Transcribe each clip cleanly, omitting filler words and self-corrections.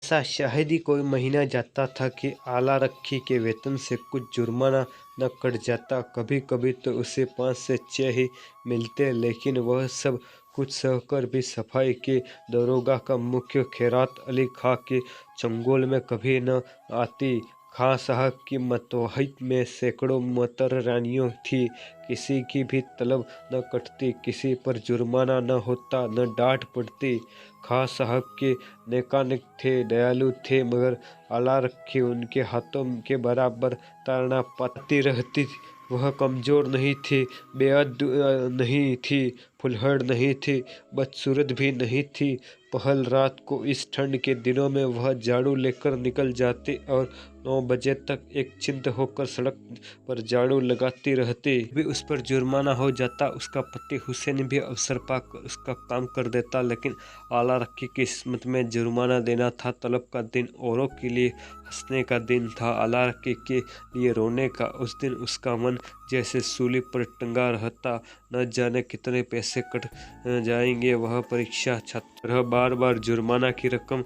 ऐसा शायद ही कोई महीना जाता था कि आला रखी के वेतन से कुछ जुर्माना न कट जाता। कभी कभी तो उसे 5 से 6 ही मिलते, लेकिन वह सब कुछ सहकर भी सफाई के दरोगा का मुख्य खैरात अली खां के चंगुल में कभी न आती। खां साहब की मतवाहित में सैकड़ों मोटर रानियों थी। किसी की भी तलब न कटती, किसी पर जुर्माना न होता, न डांट पड़ती। खां साहब के नेकानिक थे, दयालु थे, मगर आला रखी उनके हाथों के बराबर ताड़ना पाती रहती। वह कमजोर नहीं थी, बेअद नहीं थी, फुलहड़ नहीं थी, बदसूरत भी नहीं थी। पहल रात को इस ठंड के दिनों में वह झाड़ू लेकर निकल जाती और 9 बजे तक एक चिंत होकर सड़क पर झाड़ू लगाती रहती। भी उस पर जुर्माना हो जाता। उसका पति हुसैन भी अवसर पाकर उसका काम कर देता, लेकिन आला रखी की किस्मत में जुर्माना देना था तलब का दिन, औरों के लिए हंसने का दिन था, आला रखी के लिए रोने का। उस दिन उसका मन जैसे सूली पर टंगा रहता। न जाने कितने पैसे कट जाएंगे। वह परीक्षा छात्र बार बार जुर्माना की रकम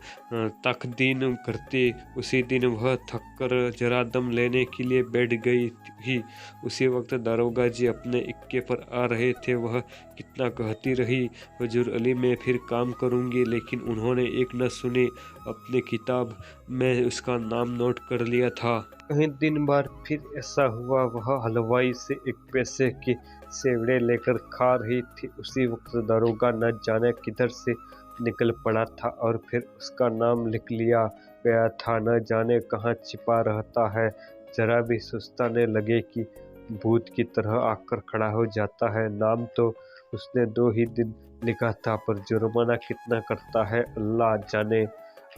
तकदीन करती। उसी दिन वह थककर जरा दम लेने के लिए बैठ गई ही। उसी वक्त दारोगा जी अपने इक्के पर आ रहे थे। वह कितना कहती रही, हुजूर अली मैं फिर काम करूंगी, लेकिन उन्होंने एक न सुनी। अपनी किताब में उसका नाम नोट कर लिया था। कहीं दिन बाद फिर ऐसा हुआ, वह हलवाई से 1 पैसे की सेवड़े लेकर खा रही थी। उसी वक्त दारोगा न जाने किधर से निकल पड़ा था और फिर उसका नाम लिख लिया गया था। न जाने कहाँ छिपा रहता है। जरा भी सोचने लगे कि भूत की तरह आकर खड़ा हो जाता है। नाम तो उसने 2 ही दिन लिखा था, पर जुर्माना कितना करता है अल्लाह जाने।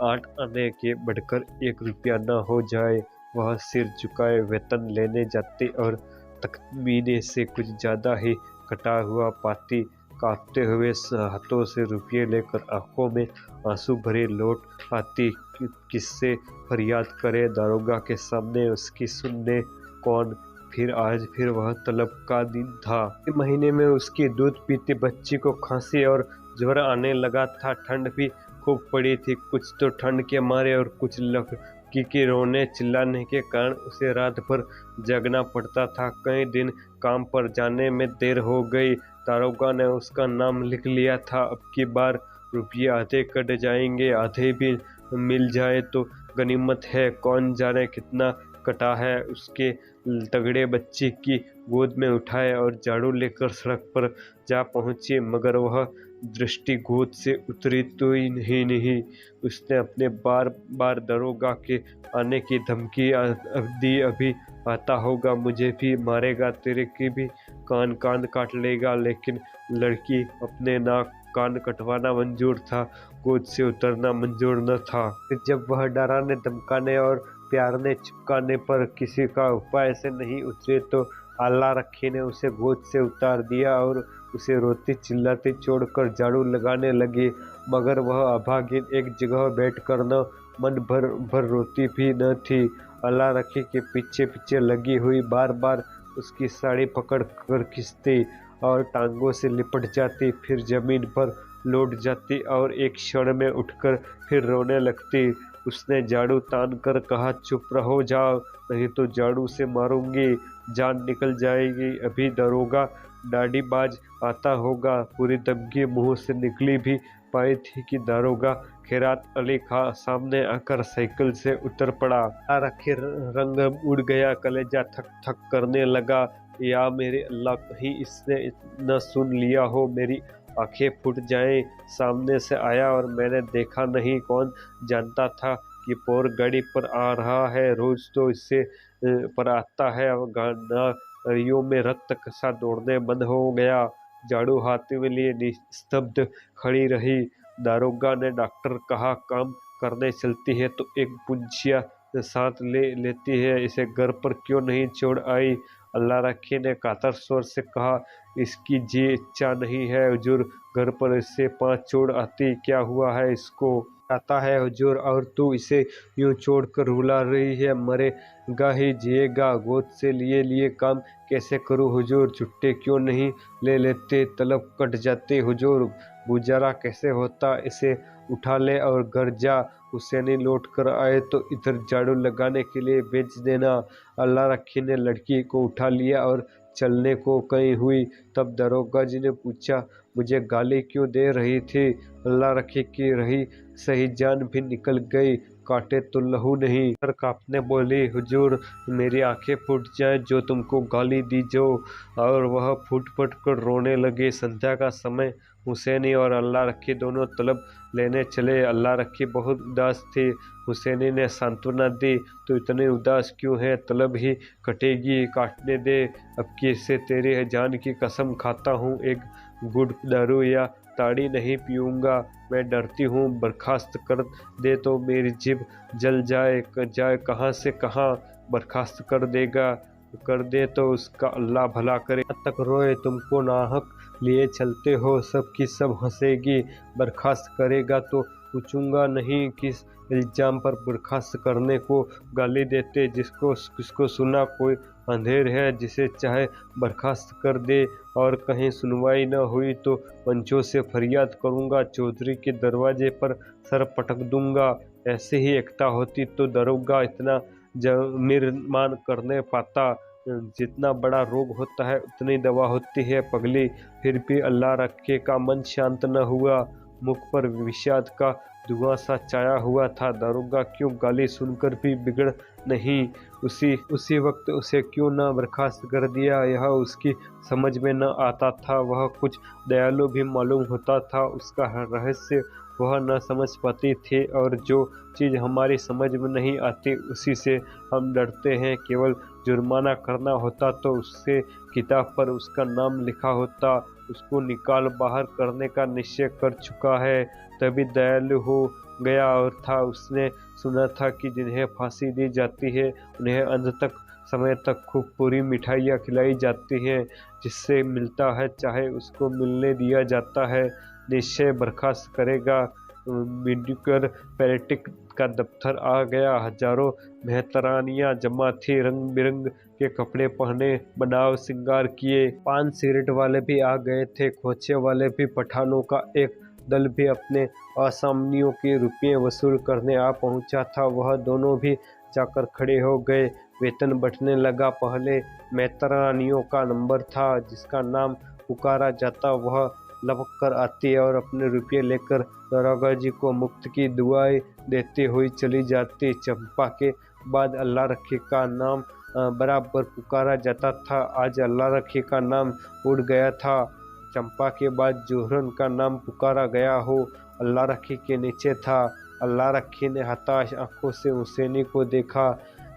8 आने के बढ़कर 1 रुपया न हो जाए। वह सिर झुकाए वेतन लेने जाती और तखमीने से कुछ ज्यादा ही कटा हुआ पाती। कांपते हुए हाथों से रुपये लेकर आंखों में आंसू भरे लौट आती। किससे फरियाद करे दारोगा के सामने, उसकी सुनने कौन। फिर आज फिर वह तलब का दिन था। महीने में उसकी दूध पीती बच्ची को खांसी और ज्वर आने लगा था। ठंड भी खूब पड़ी थी। कुछ तो ठंड के मारे और कुछ लड़की के रोने चिल्लाने के कारण उसे रात भर जगना पड़ता था। कई दिन काम पर जाने में देर हो गई। दारोगा ने उसका नाम लिख लिया था। अब की बार रुपये आधे कट जाएंगे, आधे भी मिल जाए तो गनीमत है। कौन जाने कितना कटा है। उसके तगड़े बच्चे की गोद में उठाए और झाड़ू लेकर सड़क पर जा पहुंचे, मगर वह दृष्टि गोद से उतरी तो ही नहीं। उसने अपने बार बार दरोगा के आने की धमकी दी, अभी आता होगा, मुझे भी मारेगा, तेरे की भी कान काट लेगा। लेकिन लड़की अपने नाक कान कटवाना मंजूर था, गोद से उतरना मंजूर न था। जब वह डराने धमकाने और प्यार ने चिपकाने पर किसी का उपाय से नहीं उतरे तो आला रखी ने उसे गोद से उतार दिया और उसे रोती चिल्लाती छोड़कर झाड़ू लगाने लगी। मगर वह अभागिन एक जगह बैठकर न मन भर रोती भी न थी। आला रखी के पीछे पीछे लगी हुई बार बार उसकी साड़ी पकड़ कर खींचती और टांगों से लिपट जाती, फिर जमीन पर लौट जाती और एक क्षण में उठकर फिर रोने लगती। उसने झाड़ू तान कर कहा, चुप रहो जाओ, नहीं तो झाड़ू से मारूंगी, जान निकल जाएगी। अभी दरोगा डाढ़ीबाज आता होगा। पूरी धमकी मुंह से निकली भी पाई थी कि दारोगा खैरात अली खां सामने आकर साइकिल से उतर पड़ा। रखे रंग उड़ गया, कलेजा थक थक करने लगा। या मेरे अल्लाह, कहीं इसने न सुन लिया हो, मेरी आंखें फूट जाएं। सामने से आया और मैंने देखा नहीं। कौन जानता था कि पोर गाड़ी पर आ रहा है। रोज तो इससे पर आता है। गाड़ियों में रक्त कसा दौड़ने बंद हो गया। झाड़ू हाथ में लिए निस्तब्ध खड़ी रही। दारोगा ने डॉक्टर कहा, काम करने चलती है तो एक पुंछिया साथ ले लेती है, इसे घर पर क्यों नहीं छोड़ आई। अल्लाह रखी ने कातर स्वर से कहा, इसकी जी इच्छा नहीं है हुजूर, घर पर इससे 5 छोड़ आती। क्या हुआ है इसको? आता है हुजूर, और तू इसे यूं छोड़कर रुला रही है, मरेगा ही जिएगा। गोद से लिए लिए काम कैसे करूं हुजूर? छुट्टे क्यों नहीं ले लेते, तलब कट जाते हुजूर। गुजारा कैसे होता? इसे उठा ले और घर जा। हुसैनी लौट कर आए तो इधर झाड़ू लगाने के लिए भेज देना। अल्लाह रखी ने लड़की को उठा लिया और चलने को कहीं हुई। तब दरोगा जी ने पूछा, मुझे गाली क्यों दे रही थी? अल्लाह रखी की रही सही जान भी निकल गई, काटे तो लहू नहीं। सर कांपने बोली, हुजूर मेरी आंखें फूट जाए जो तुमको गाली दी जो। और वह फूट फूट कर रोने लगे। संध्या का समय हुसैनी और अल्लाह रखी दोनों तलब लेने चले। अल्लाह रखी बहुत उदास थी। हुसैनी ने सांत्वना दी, तो इतने उदास क्यों है? तलब ही कटेगी, काटने दे। अब की से तेरी जान की कसम खाता हूँ, एक गुड़ दारू या ताड़ी नहीं पीऊँगा। मैं डरती हूँ बर्खास्त कर दे तो मेरी जीभ जल जाए कहाँ से कहाँ बर्खास्त कर दे तो उसका अल्लाह भला करे। तक रोए तुमको नाहक लिए चलते हो, सब की सब हंसेगी। बर्खास्त करेगा तो पूछूंगा नहीं किस इल्जाम पर बर्खास्त करने को गाली देते। किसको सुना कोई अंधेर है जिसे चाहे बर्खास्त कर दे। और कहीं सुनवाई न हुई तो पंचों से फरियाद करूंगा, चौधरी के दरवाजे पर सर पटक दूंगा। ऐसे ही एकता होती तो दरोगा इतना निर्माण करने पाता। जितना बड़ा रोग होता है उतनी दवा होती है पगली। फिर भी अल्लाह रखे का मन शांत न हुआ। मुख पर विषाद का धुआं सा छाया हुआ था। दरोगा क्यों गाली सुनकर भी बिगड़ नहीं, उसी वक्त उसे क्यों न बर्खास्त कर दिया, यह उसकी समझ में न आता था। वह कुछ दयालु भी मालूम होता था। उसका रहस्य वह न समझ पाती थी, और जो चीज़ हमारी समझ में नहीं आती उसी से हम डरते हैं। केवल जुर्माना करना होता तो उससे किताब पर उसका नाम लिखा होता। उसको निकाल बाहर करने का निश्चय कर चुका है, तभी दयालु हो गया और था। उसने सुना था कि जिन्हें फांसी दी जाती है उन्हें अंत तक समय तक खूब पूरी मिठाइयाँ खिलाई जाती हैं। जिससे मिलता है चाहे उसको मिलने दिया जाता है। निश्चय बर्खास्त करेगा। मेडिकल पैलेटिक का दफ्तर आ गया। हजारों मेहतरानियां जमा थी, रंग बिरंग के कपड़े पहने, बनाव श्रृंगार किए। पान सिगरेट वाले भी आ गए थे, खोचे वाले भी। पठानों का एक दल भी अपने आसामियों के रुपये वसूल करने आ पहुंचा था। वह दोनों भी जाकर खड़े हो गए। वेतन बढ़ने लगा। पहले मेहतरानियों का नंबर था। जिसका नाम पुकारा जाता वह लपक कर आती और अपने रुपये लेकर दरोगा जी को मुफ्त की दुआएं देती हुई चली जाती। चंपा के बाद अल्लाह रखी का नाम बराबर पुकारा जाता था। आज अल्लाह रखी का नाम उड़ गया था। चंपा के बाद जोहरन का नाम पुकारा गया हो, अल्लाह रखी के नीचे था। अल्लाह रखी ने हताश आंखों से हुसैनी को देखा।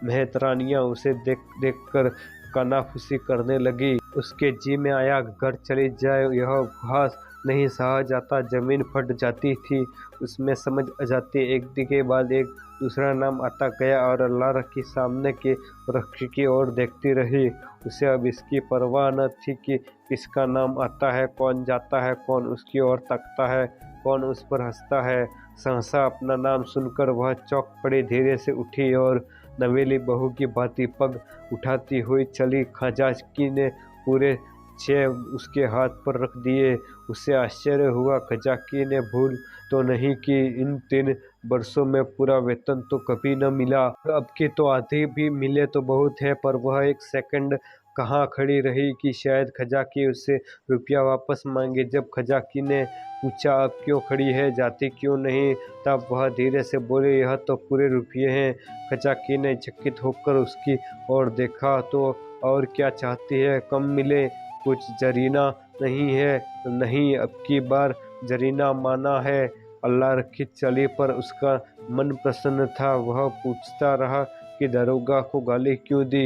मेहतरानियां उसे देख कर कानाफूसी करने लगी। उसके जी में आया घर चली जाए, यह उपहास नहीं सहा जाता। जमीन फट जाती थी। उसमें समझ आ जाती। एक के बाद एक दूसरा नाम आता गया और अल्लाह रखी सामने के वृक्ष की ओर देखती रही। उसे अब इसकी परवाह न थी कि किसका नाम आता है, कौन जाता है, कौन उसकी ओर तकता है, कौन उस पर हंसता है। सहसा अपना नाम सुनकर वह चौंक पड़ी, धीरे से उठी और नवेली बहू की भांति पग उठाती हुई चली। खजाकी ने पूरे 6 उसके हाथ पर रख दिए। उसे आश्चर्य हुआ। खजाकी ने भूल तो नहीं कि इन 3 वर्षों में पूरा वेतन तो कभी न मिला। अब की तो आधी भी मिले तो बहुत है। पर वह एक सेकंड कहाँ खड़ी रही कि शायद खजाकी उससे रुपया वापस मांगे। जब खजाकी ने पूछा, अब क्यों खड़ी है, जाती क्यों नहीं, तब वह धीरे से बोले, यह तो पूरे रुपये हैं। खजाकी ने चकित होकर उसकी ओर देखा। तो और क्या चाहती है, कम मिले, कुछ जरीना नहीं है? नहीं, अब की बार जरीना माना है। अल्लाह रखी चली पर उसका मन प्रसन्न था। वह पूछता रहा कि दरोगा को गाली क्यों दी।